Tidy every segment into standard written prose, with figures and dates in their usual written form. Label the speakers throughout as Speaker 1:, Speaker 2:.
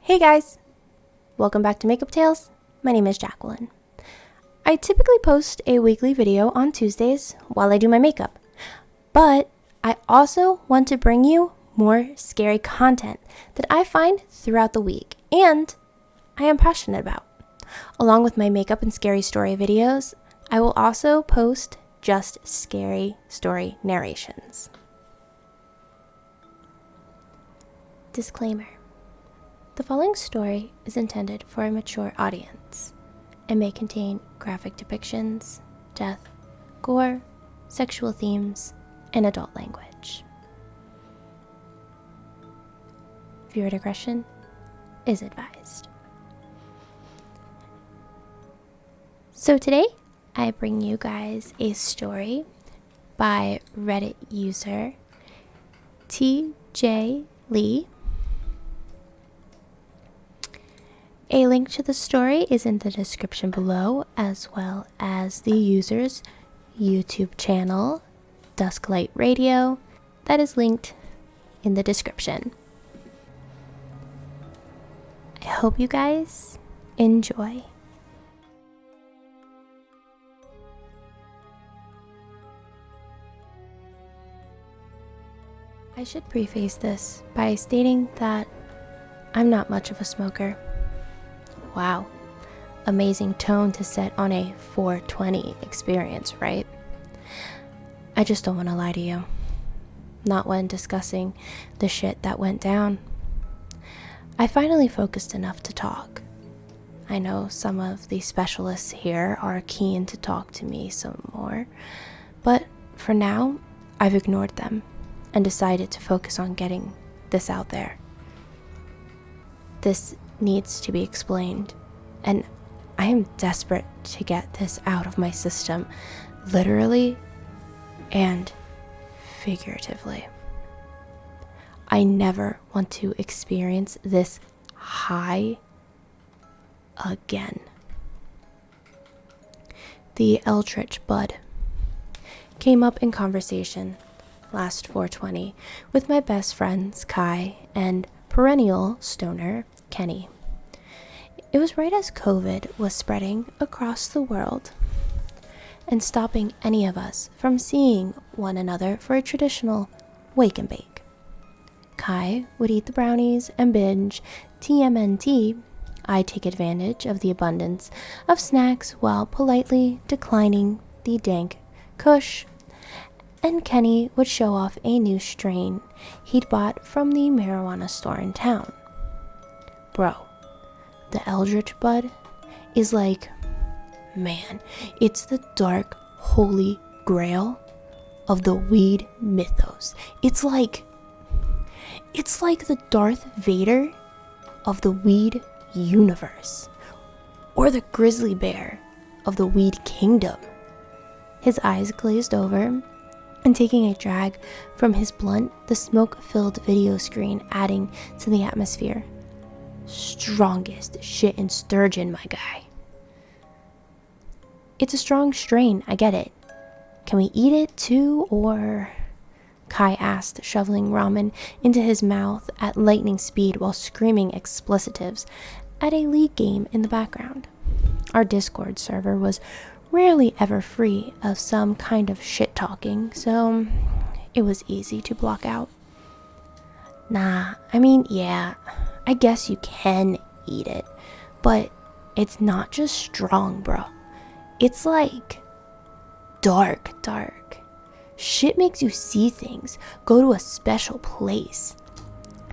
Speaker 1: Hey guys! Welcome back to Makeup Tales. My name is Jacqueline. I typically post a weekly video on Tuesdays while I do my makeup, but I also want to bring you more scary content that I find throughout the week and I am passionate about. Along with my makeup and scary story videos, I will also post just scary story narrations. Disclaimer. The following story is intended for a mature audience and may contain graphic depictions, death, gore, sexual themes, and adult language. Viewer discretion is advised. So today, I bring you guys a story by Reddit user tjaylea. A link to the story is in the description below, as well as the user's YouTube channel, Dusklight Radio, that is linked in the description. I hope you guys enjoy. I should preface this by stating that I'm not much of a smoker. Wow, amazing tone to set on a 420 experience, right? I just don't want to lie to you. Not when discussing the shit that went down. I finally focused enough to talk. I know some of the specialists here are keen to talk to me some more, but for now, I've ignored them and decided to focus on getting this out there. This needs to be explained, and I am desperate to get this out of my system, literally and figuratively. I never want to experience this high again. The Eldritch Bud came up in conversation last 420 with my best friends Kai and perennial stoner Kenny. It was right as COVID was spreading across the world and stopping any of us from seeing one another for a traditional wake and bake. Kai would eat the brownies and binge TMNT. I take advantage of the abundance of snacks while politely declining the dank kush, and Kenny would show off a new strain he'd bought from the marijuana store in town. Bro, the Eldritch Bud is like, man, it's the dark holy grail of the weed mythos. It's like the Darth Vader of the weed universe, or the grizzly bear of the weed kingdom. His eyes glazed over, and taking a drag from his blunt, the smoke-filled video screen adding to the atmosphere. Strongest shit in sturgeon, my guy. It's a strong strain, I get it. Can we eat it too, or? Kai asked, shoveling ramen into his mouth at lightning speed while screaming explicitives at a league game in the background. Our Discord server was rarely ever free of some kind of shit talking, so it was easy to block out. Nah, I mean, yeah, I guess you can eat it, but it's not just strong, bro. It's like dark. Shit makes you see things, go to a special place.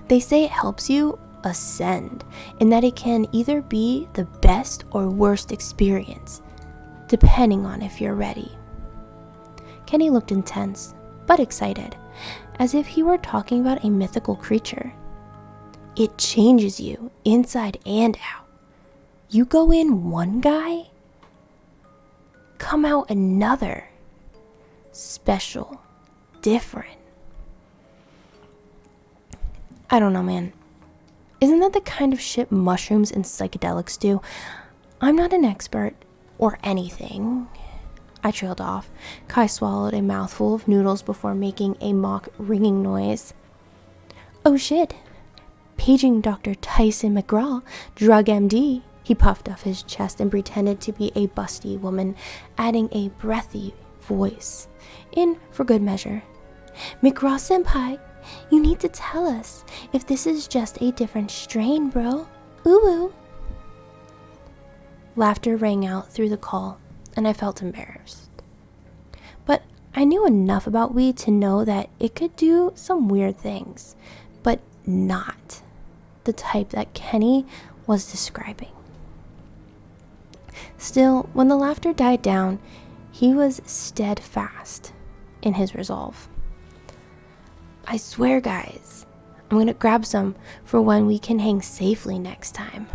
Speaker 1: They say it helps you ascend, and that it can either be the best or worst experience, depending on if you're ready. Kenny looked intense, but excited, as if he were talking about a mythical creature. It changes you inside and out. You go in one guy, come out another. Special, different. I don't know, man. Isn't that the kind of shit mushrooms and psychedelics do? I'm not an expert or anything. I trailed off. Kai swallowed a mouthful of noodles before making a mock ringing noise. Oh shit. Paging Dr. Tyson McGraw, drug MD. He puffed off his chest and pretended to be a busty woman, adding a breathy voice in for good measure. McGraw-senpai, you need to tell us if this is just a different strain, bro. Ooh. Laughter rang out through the call, and I felt embarrassed. But I knew enough about weed to know that it could do some weird things, but not the type that Kenny was describing. Still, when the laughter died down, he was steadfast in his resolve. I swear, guys, I'm gonna grab some for when we can hang safely next time.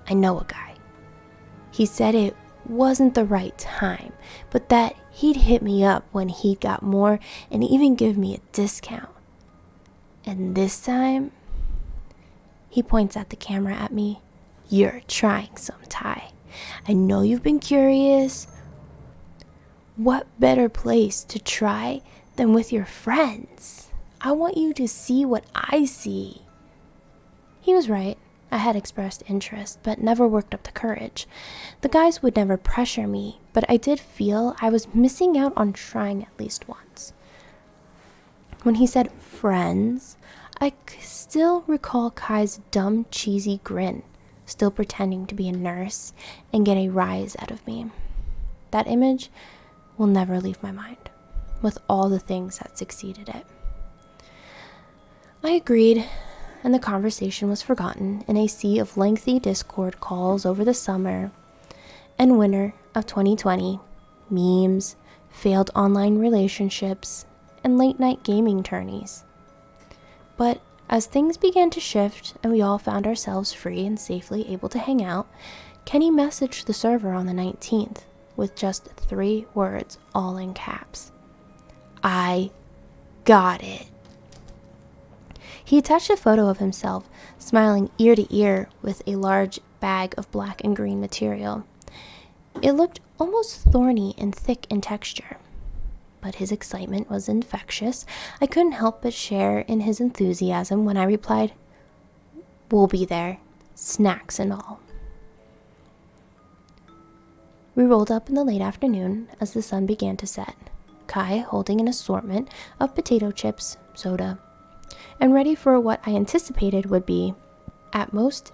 Speaker 1: I know a guy. He said it wasn't the right time, but that he'd hit me up when he got more and even give me a discount. And this time, he points at the camera at me. You're trying some, Ty. I know you've been curious. What better place to try than with your friends? I want you to see what I see. He was right. I had expressed interest, but never worked up the courage. The guys would never pressure me, but I did feel I was missing out on trying at least once. When he said friends, I still recall Kai's dumb, cheesy grin, still pretending to be a nurse and get a rise out of me. That image will never leave my mind, with all the things that succeeded it. I agreed, and the conversation was forgotten in a sea of lengthy Discord calls over the summer and winter of 2020, memes, failed online relationships, and late-night gaming tourneys. But as things began to shift and we all found ourselves free and safely able to hang out, Kenny messaged the server on the 19th with just 3 words, all in caps. I got it. He attached a photo of himself, smiling ear to ear with a large bag of black and green material. It looked almost thorny and thick in texture, but his excitement was infectious. I couldn't help but share in his enthusiasm when I replied, "We'll be there, snacks and all." We rolled up in the late afternoon as the sun began to set, Kai holding an assortment of potato chips, soda, and ready for what I anticipated would be, at most,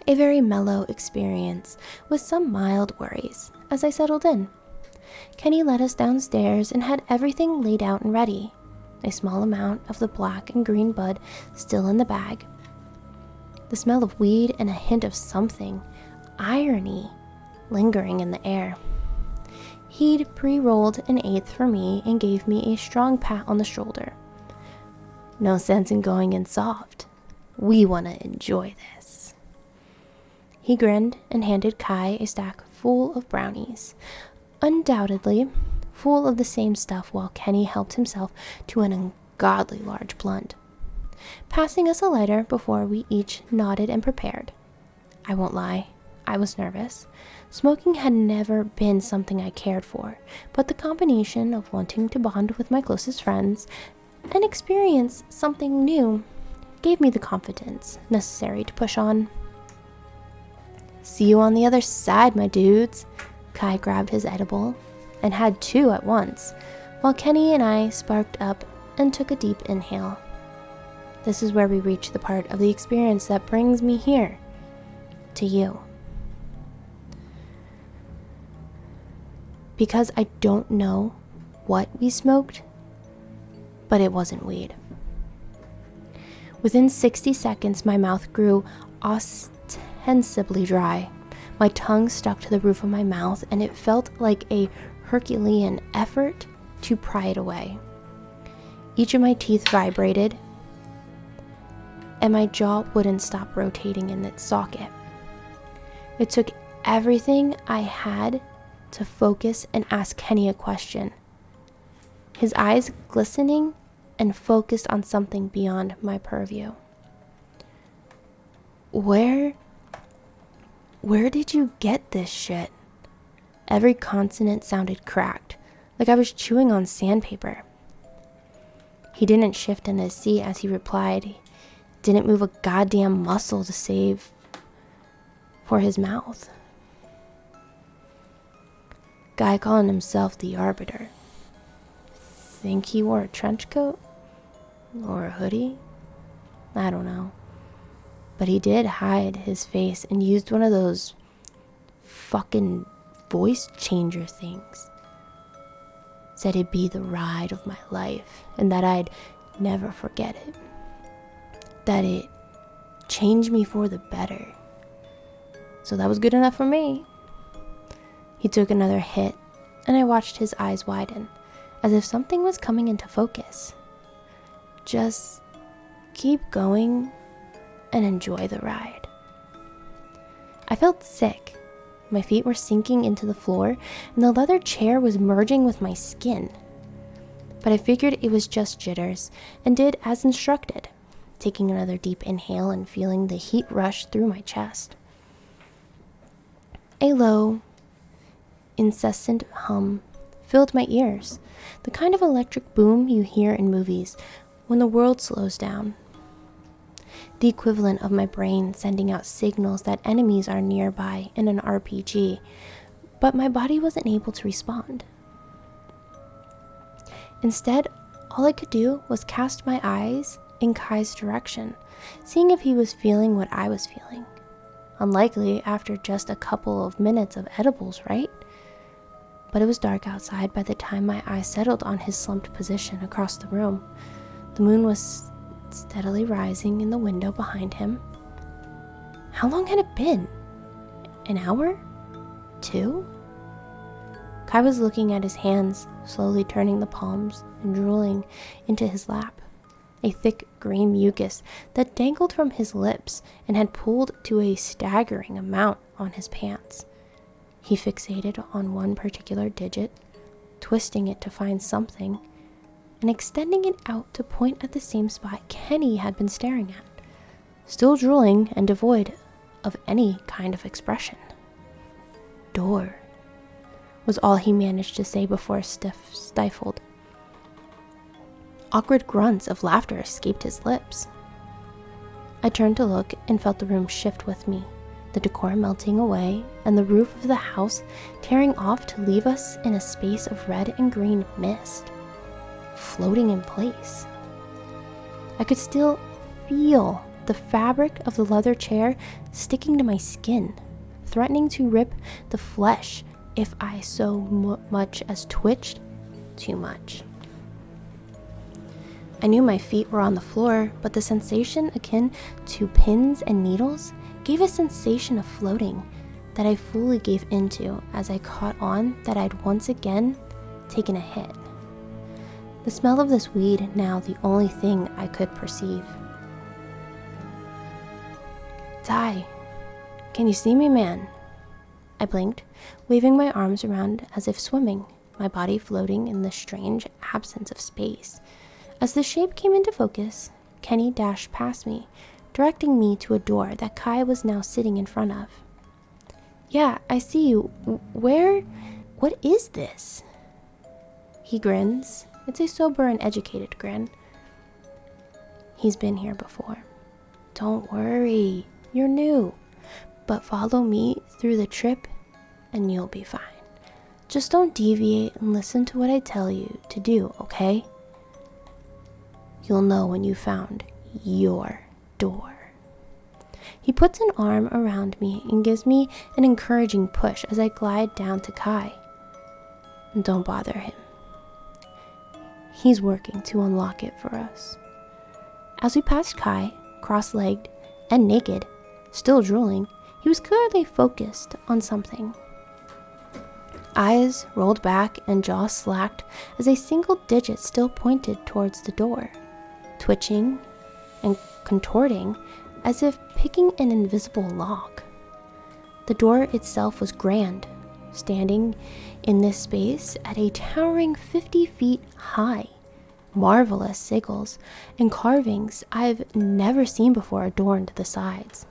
Speaker 1: a very mellow experience with some mild worries as I settled in. Kenny led us downstairs and had everything laid out and ready, a small amount of the black and green bud still in the bag, the smell of weed and a hint of something, irony, lingering in the air. He'd pre-rolled an 1/8 for me and gave me a strong pat on the shoulder. No sense in going in soft. We want to enjoy this. He grinned and handed Kai a stack full of brownies, undoubtedly full of the same stuff, while Kenny helped himself to an ungodly large blunt, passing us a lighter before we each nodded and prepared. I won't lie, I was nervous. Smoking had never been something I cared for, but the combination of wanting to bond with my closest friends and experience something new gave me the confidence necessary to push on. See you on the other side, my dudes. Kai grabbed his edible and had 2 at once, while Kenny and I sparked up and took a deep inhale. This is where we reach the part of the experience that brings me here, to you. Because I don't know what we smoked, but it wasn't weed. Within 60 seconds, my mouth grew ostensibly dry. My tongue stuck to the roof of my mouth, and it felt like a Herculean effort to pry it away. Each of my teeth vibrated, and my jaw wouldn't stop rotating in its socket. It took everything I had to focus and ask Kenny a question, his eyes glistening and focused on something beyond my purview. Where did you get this shit? Every consonant sounded cracked, like I was chewing on sandpaper. He didn't shift in his seat as he replied, didn't move a goddamn muscle to save for his mouth. Guy calling himself the Arbiter. Think he wore a trench coat? Or a hoodie? I don't know. But he did hide his face and used one of those fucking voice changer things. Said it'd be the ride of my life and that I'd never forget it. That it changed me for the better. So that was good enough for me. He took another hit and I watched his eyes widen as if something was coming into focus. Just keep going and enjoy the ride. I felt sick. My feet were sinking into the floor and the leather chair was merging with my skin. But I figured it was just jitters and did as instructed, taking another deep inhale and feeling the heat rush through my chest. A low, incessant hum filled my ears, the kind of electric boom you hear in movies when the world slows down. The equivalent of my brain sending out signals that enemies are nearby in an RPG, but my body wasn't able to respond. Instead, all I could do was cast my eyes in Kai's direction, seeing if he was feeling what I was feeling. Unlikely after just a couple of minutes of edibles, right? But it was dark outside by the time my eyes settled on his slumped position across the room. The moon was steadily rising in the window behind him. How long had it been? An hour? 2? Kai was looking at his hands, slowly turning the palms and drooling into his lap. A thick green mucus that dangled from his lips and had pooled to a staggering amount on his pants. He fixated on one particular digit, twisting it to find something, and extending it out to point at the same spot Kenny had been staring at, still drooling and devoid of any kind of expression. Door was all he managed to say before stifled. Awkward grunts of laughter escaped his lips. I turned to look and felt the room shift with me, the decor melting away and the roof of the house tearing off to leave us in a space of red and green mist, floating in place. I could still feel the fabric of the leather chair sticking to my skin, threatening to rip the flesh if I so much as twitched too much. I knew my feet were on the floor, but the sensation akin to pins and needles gave a sensation of floating that I fully gave into as I caught on that I'd once again taken a hit. The smell of this weed now the only thing I could perceive. Ty, can you see me, man? I blinked, waving my arms around as if swimming, my body floating in the strange absence of space. As the shape came into focus, Kenny dashed past me, directing me to a door that Kai was now sitting in front of. Yeah, I see you. What is this? He grins. It's a sober and educated grin. He's been here before. Don't worry, you're new. But follow me through the trip and you'll be fine. Just don't deviate and listen to what I tell you to do, okay? You'll know when you found your door. He puts an arm around me and gives me an encouraging push as I glide down to Kai. Don't bother him. He's working to unlock it for us. As we passed Kai, cross-legged and naked, still drooling, he was clearly focused on something. Eyes rolled back and jaw slacked as a single digit still pointed towards the door, twitching and contorting as if picking an invisible lock. The door itself was grand, standing in this space at a towering 50 feet high. Marvelous sigils and carvings I've never seen before adorned the sides,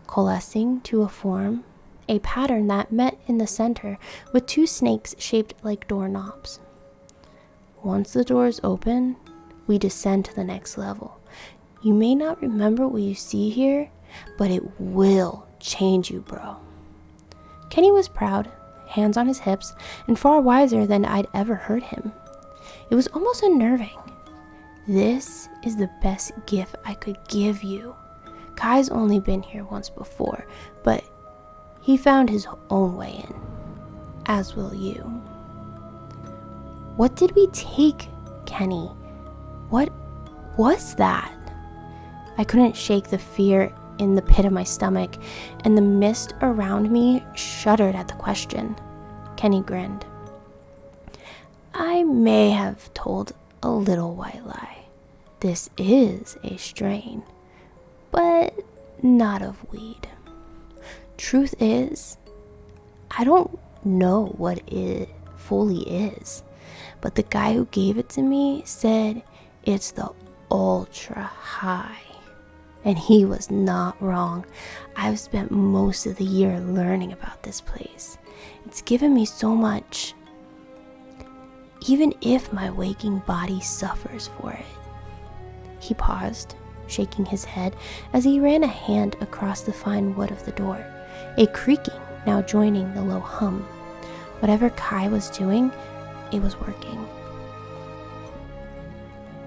Speaker 1: coalescing to form a pattern that met in the center with two snakes shaped like doorknobs. Once the doors open, we descend to the next level, You may not remember what you see here, but it will change you, bro. Kenny was proud, hands on his hips, and far wiser than I'd ever heard him. It was almost unnerving. This is the best gift I could give you. Kai's only been here once before, but he found his own way in, as will you. What did we take, Kenny? What was that? I couldn't shake the fear in the pit of my stomach, and the mist around me shuddered at the question. Kenny grinned. I may have told a little white lie. This is a strain, but not of weed. Truth is, I don't know what it fully is, but the guy who gave it to me said it's the ultra high. And he was not wrong. I've spent most of the year learning about this place. It's given me so much, even if my waking body suffers for it. He paused, shaking his head as he ran a hand across the fine wood of the door, a creaking now joining the low hum. Whatever Kai was doing, it was working.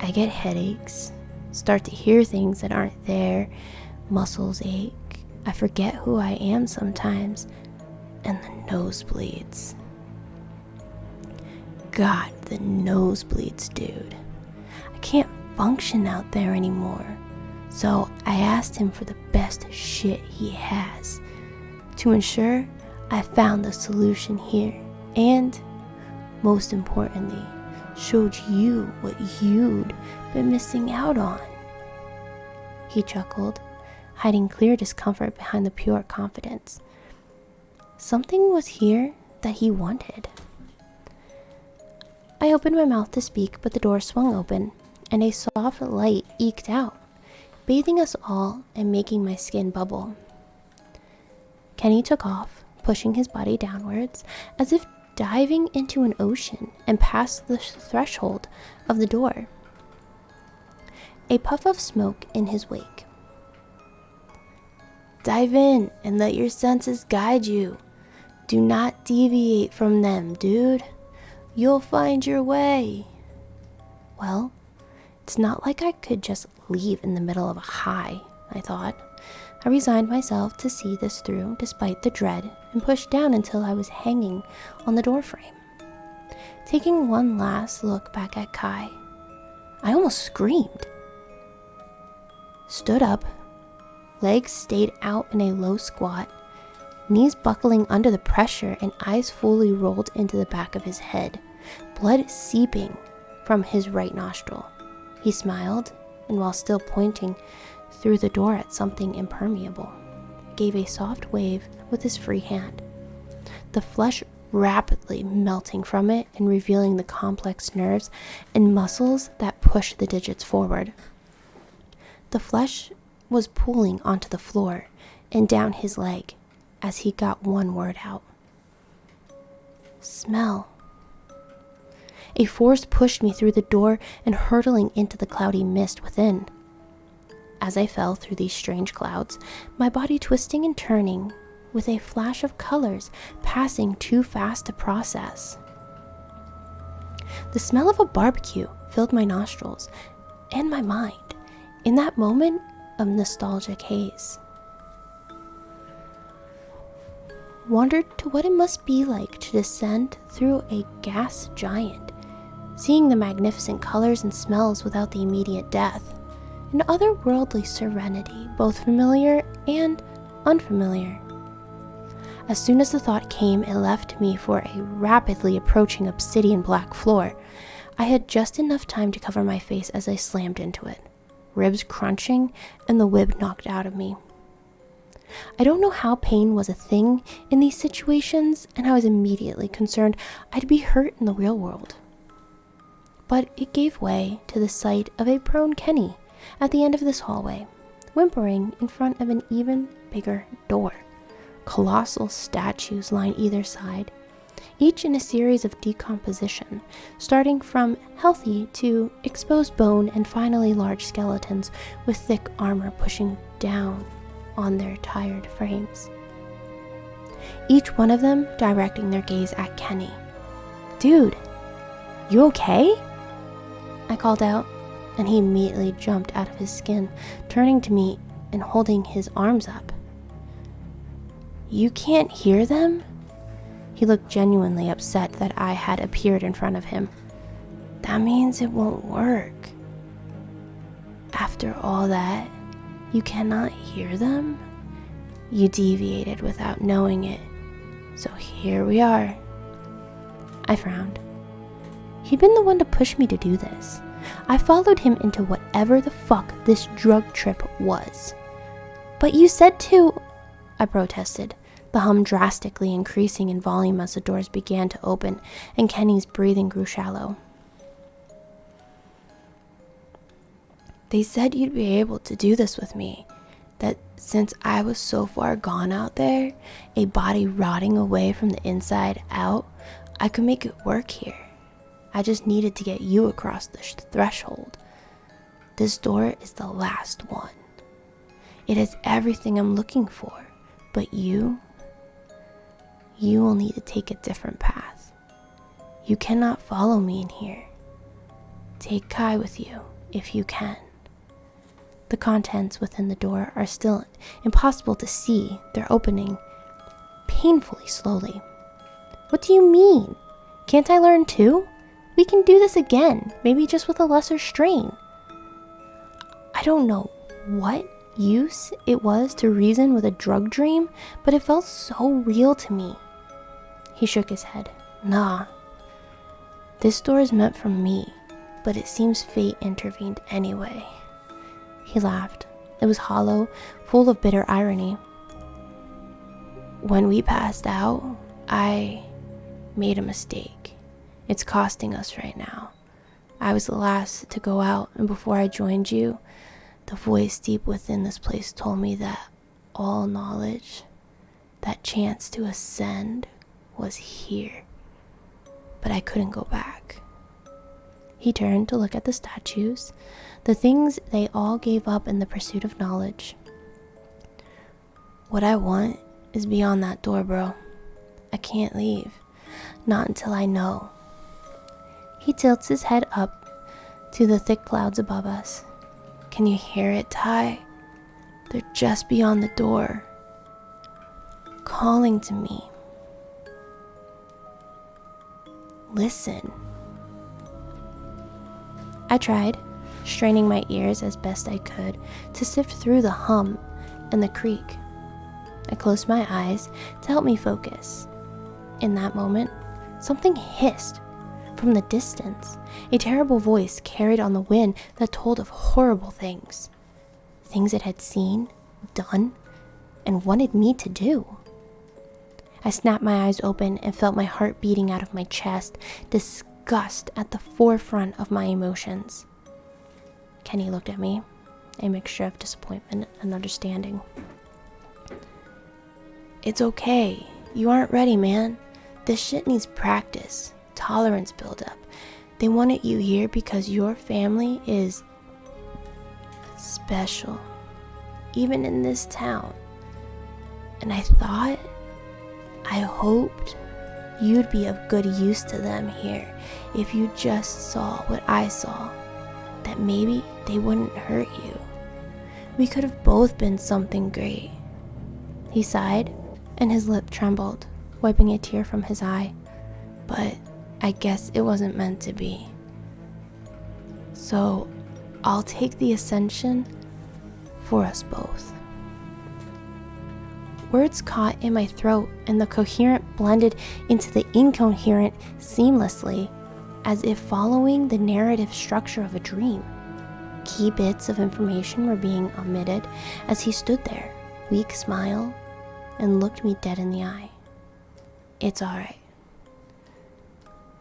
Speaker 1: I get headaches, start to hear things that aren't there, muscles ache, I forget who I am sometimes, and the nosebleeds. God, the nosebleeds, dude. I can't function out there anymore, so I asked him for the best shit he has. To ensure I found the solution here, and, most importantly, showed you what you'd been missing out on. He chuckled, hiding clear discomfort behind the pure confidence. Something was here that he wanted. I opened my mouth to speak, but the door swung open, and a soft light eked out, bathing us all and making my skin bubble. Kenny took off, pushing his body downwards, as if diving into an ocean, and passed the threshold of the door, a puff of smoke in his wake. Dive in and let your senses guide you. Do not deviate from them, dude. You'll find your way. Well, it's not like I could just leave in the middle of a high, I thought. I resigned myself to see this through despite the dread and pushed down until I was hanging on the doorframe. Taking one last look back at Kai, I almost screamed. Stood up, legs stayed out in a low squat, knees buckling under the pressure and eyes fully rolled into the back of his head, blood seeping from his right nostril. He smiled, and while still pointing through the door at something impermeable, gave a soft wave with his free hand, the flesh rapidly melting from it and revealing the complex nerves and muscles that push the digits forward. The flesh was pooling onto the floor and down his leg as he got one word out. Smell. A force pushed me through the door and hurtling into the cloudy mist within. As I fell through these strange clouds, my body twisting and turning with a flash of colors passing too fast to process. The smell of a barbecue filled my nostrils and my mind in that moment of nostalgic haze. Wondered to what it must be like to descend through a gas giant, seeing the magnificent colors and smells without the immediate death. An otherworldly serenity, both familiar and unfamiliar. As soon as the thought came, it left me for a rapidly approaching obsidian black floor. I had just enough time to cover my face as I slammed into it, ribs crunching and the wib knocked out of me. I don't know how pain was a thing in these situations, and I was immediately concerned I'd be hurt in the real world. But it gave way to the sight of a prone Kenny at the end of this hallway, whimpering in front of an even bigger door. Colossal statues line either side, each in a series of decomposition, starting from healthy to exposed bone and finally large skeletons with thick armor pushing down on their tired frames. Each one of them directing their gaze at Kenny. "Dude, you okay?" I called out, and he immediately jumped out of his skin, turning to me and holding his arms up. "You can't hear them?" He looked genuinely upset that I had appeared in front of him. "That means it won't work. After all that, you cannot hear them? You deviated without knowing it, so here we are." I frowned. He'd been the one to push me to do this. I followed him into whatever the fuck this drug trip was. "But you said to," I protested, the hum drastically increasing in volume as the doors began to open and Kenny's breathing grew shallow. "They said you'd be able to do this with me, that since I was so far gone out there, a body rotting away from the inside out, I could make it work here. I just needed to get you across the threshold. This door is the last one. It has everything I'm looking for, but you will need to take a different path. You cannot follow me in here. Take Kai with you, if you can." The contents within the door are still impossible to see. They're opening painfully slowly. "What do you mean? Can't I learn too? We can do this again, maybe just with a lesser strain." I don't know what use it was to reason with a drug dream, but it felt so real to me. He shook his head. "Nah. This door is meant for me, but it seems fate intervened anyway." He laughed. It was hollow, full of bitter irony. "When we passed out, I made a mistake. It's costing us right now. I was the last to go out, and before I joined you, the voice deep within this place told me that all knowledge, that chance to ascend, was here. But I couldn't go back." He turned to look at the statues, the things they all gave up in the pursuit of knowledge. "What I want is beyond that door, bro. I can't leave. Not until I know." He tilts his head up to the thick clouds above us. "Can you hear it, Ty? They're just beyond the door, calling to me. Listen." I tried, straining my ears as best I could to sift through the hum and the creak. I closed my eyes to help me focus. In that moment, something hissed from the distance. A terrible voice carried on the wind that told of horrible things. Things it had seen, done, and wanted me to do. I snapped my eyes open and felt my heart beating out of my chest, disgust at the forefront of my emotions. Kenny looked at me, a mixture of disappointment and understanding. "It's okay. You aren't ready, man. This shit needs practice, tolerance buildup. They wanted you here because your family is special, even in this town. And I hoped you'd be of good use to them here if you just saw what I saw, that maybe they wouldn't hurt you. We could have both been something great." He sighed, and his lip trembled, wiping a tear from his eye. "But I guess it wasn't meant to be. So I'll take the ascension for us both." Words caught in my throat, and the coherent blended into the incoherent seamlessly, as if following the narrative structure of a dream. Key bits of information were being omitted as he stood there, weak smile, and looked me dead in the eye. "It's all right.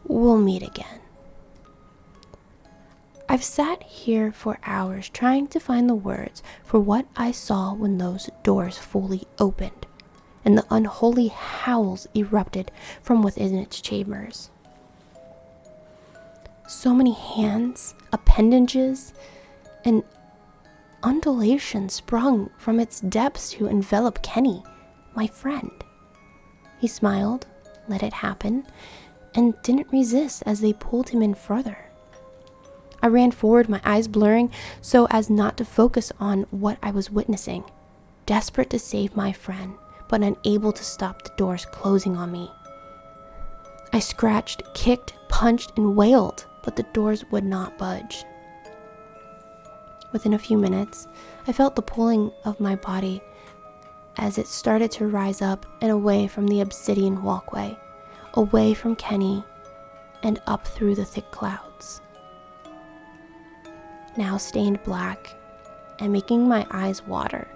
Speaker 1: We'll meet again." I've sat here for hours trying to find the words for what I saw when those doors fully opened, and the unholy howls erupted from within its chambers. So many hands, appendages, and undulations sprung from its depths to envelop Kenny, my friend. He smiled, let it happen, and didn't resist as they pulled him in further. I ran forward, my eyes blurring so as not to focus on what I was witnessing, desperate to save my friend, but unable to stop the doors closing on me. I scratched, kicked, punched, and wailed, but the doors would not budge. Within a few minutes, I felt the pulling of my body as it started to rise up and away from the obsidian walkway, away from Kenny, and up through the thick clouds. Now stained black and making my eyes water.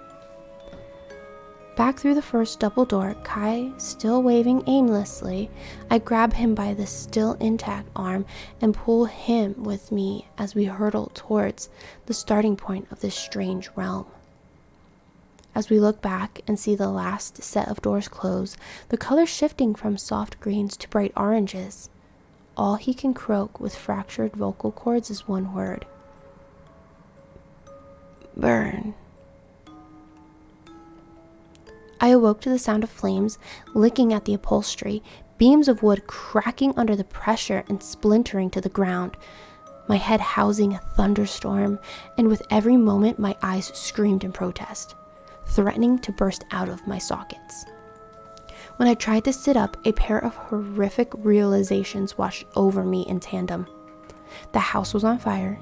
Speaker 1: Back through the first double door, Kai still waving aimlessly, I grab him by the still intact arm and pull him with me as we hurtle towards the starting point of this strange realm. As we look back and see the last set of doors close, the color shifting from soft greens to bright oranges, all he can croak with fractured vocal cords is one word: burn. I awoke to the sound of flames licking at the upholstery, beams of wood cracking under the pressure and splintering to the ground, my head housing a thunderstorm, and with every moment my eyes screamed in protest, threatening to burst out of my sockets. When I tried to sit up, a pair of horrific realizations washed over me in tandem. The house was on fire.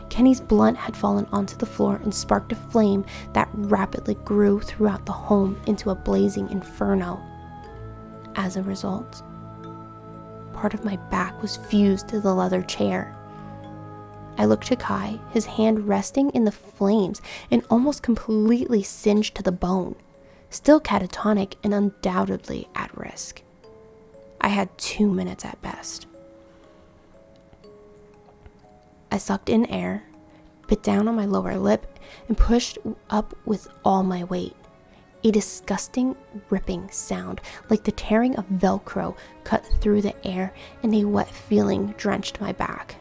Speaker 1: Kenny's blunt had fallen onto the floor and sparked a flame that rapidly grew throughout the home into a blazing inferno. As a result, part of my back was fused to the leather chair. I looked to Kai, his hand resting in the flames and almost completely singed to the bone, still catatonic and undoubtedly at risk. I had 2 minutes at best. I sucked in air, bit down on my lower lip, and pushed up with all my weight. A disgusting ripping sound, like the tearing of Velcro, cut through the air, and a wet feeling drenched my back.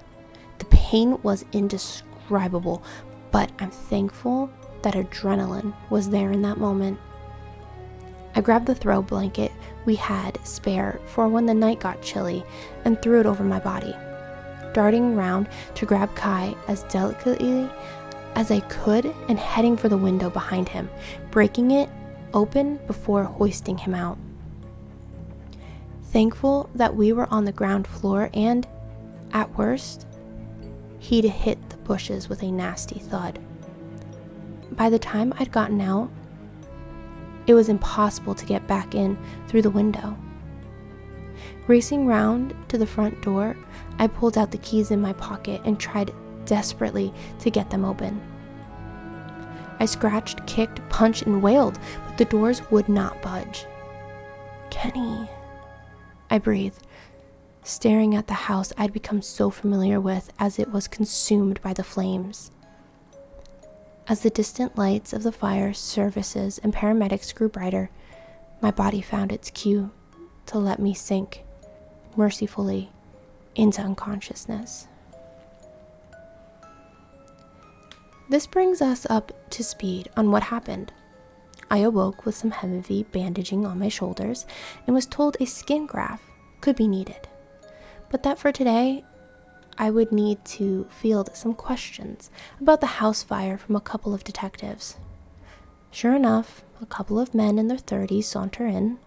Speaker 1: The pain was indescribable, but I'm thankful that adrenaline was there in that moment. I grabbed the throw blanket we had spare for when the night got chilly and threw it over my body, darting round to grab Kai as delicately as I could and heading for the window behind him, breaking it open before hoisting him out. Thankful that we were on the ground floor and, at worst, he'd hit the bushes with a nasty thud. By the time I'd gotten out, it was impossible to get back in through the window. Racing round to the front door, I pulled out the keys in my pocket and tried desperately to get them open. I scratched, kicked, punched, and wailed, but the doors would not budge. Kenny, I breathed, staring at the house I'd become so familiar with as it was consumed by the flames. As the distant lights of the fire services and paramedics grew brighter, my body found its cue to let me sink, mercifully, into unconsciousness. This brings us up to speed on what happened. I awoke with some heavy bandaging on my shoulders and was told a skin graft could be needed, but that for today, I would need to field some questions about the house fire from a couple of detectives. Sure enough, a couple of men in their 30s saunter in,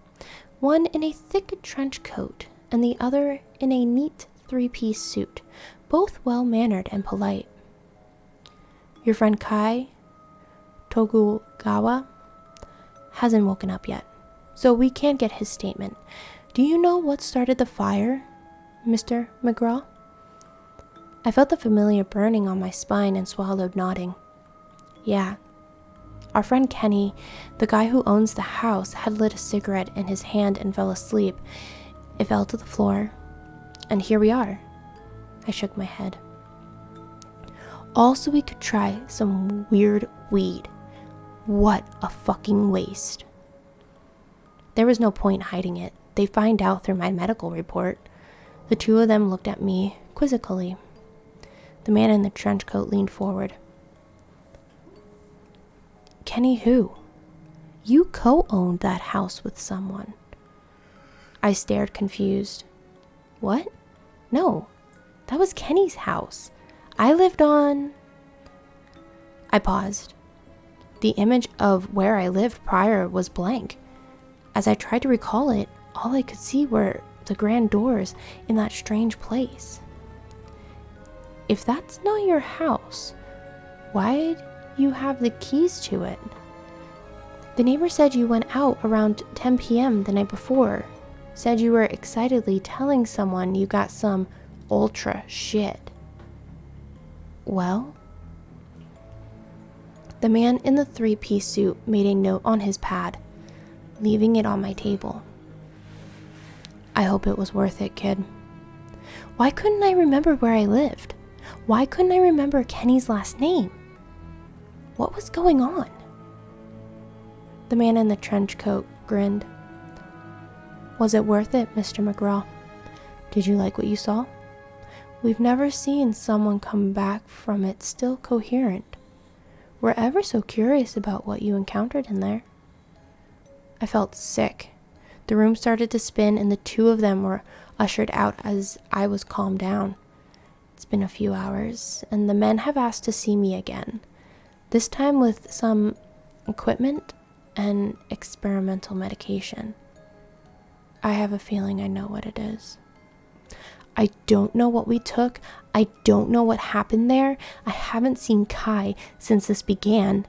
Speaker 1: one in a thick trench coat and the other in a neat 3-piece suit, both well-mannered and polite. Your friend Kai Tokugawa hasn't woken up yet, so we can't get his statement. Do you know what started the fire, Mr. McGraw? I felt the familiar burning on my spine and swallowed, nodding. Yeah. Our friend Kenny, the guy who owns the house, had lit a cigarette in his hand and fell asleep. It fell to the floor, and here we are. I shook my head. All so we could try some weird weed. What a fucking waste. There was no point hiding it. They'd find out through my medical report. The two of them looked at me quizzically. The man in the trench coat leaned forward. Kenny who? You co-owned that house with someone. I stared confused. What? No, that was Kenny's house. I lived on... I paused. The image of where I lived prior was blank. As I tried to recall it, all I could see were the grand doors in that strange place. If that's not your house, why'd you have the keys to it? The neighbor said you went out around 10 p.m. the night before. Said you were excitedly telling someone you got some ultra shit. Well? The man in the three-piece suit made a note on his pad, leaving it on my table. I hope it was worth it, kid. Why couldn't I remember where I lived? Why couldn't I remember Kenny's last name? What was going on? The man in the trench coat grinned. Was it worth it, Mr. McGraw? Did you like what you saw? We've never seen someone come back from it still coherent. We're ever so curious about what you encountered in there. I felt sick. The room started to spin and the two of them were ushered out as I was calmed down. It's been a few hours, and the men have asked to see me again, this time with some equipment and experimental medication. I have a feeling I know what it is. I don't know what we took. I don't know what happened there. I haven't seen Kai since this began.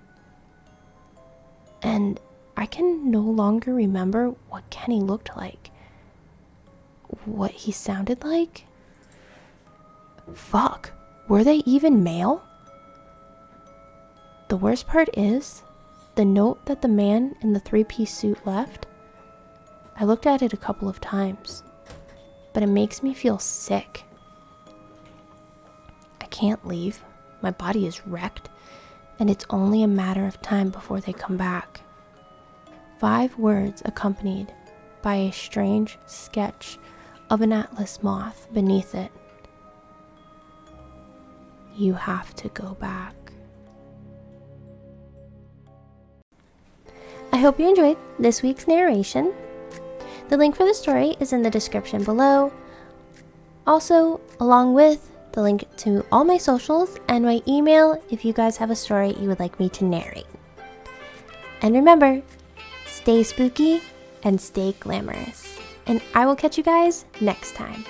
Speaker 1: And I can no longer remember what Kenny looked like. What he sounded like? Fuck, were they even male? The worst part is, the note that the man in the three-piece suit left, I looked at it a couple of times, but it makes me feel sick. I can't leave. My body is wrecked, and it's only a matter of time before they come back. 5 words accompanied by a strange sketch of an atlas moth beneath it. You have to go back. I hope you enjoyed this week's narration. The link for the story is in the description below. Also, along with the link to all my socials and my email if you guys have a story you would like me to narrate. And remember, stay spooky and stay glamorous. And I will catch you guys next time.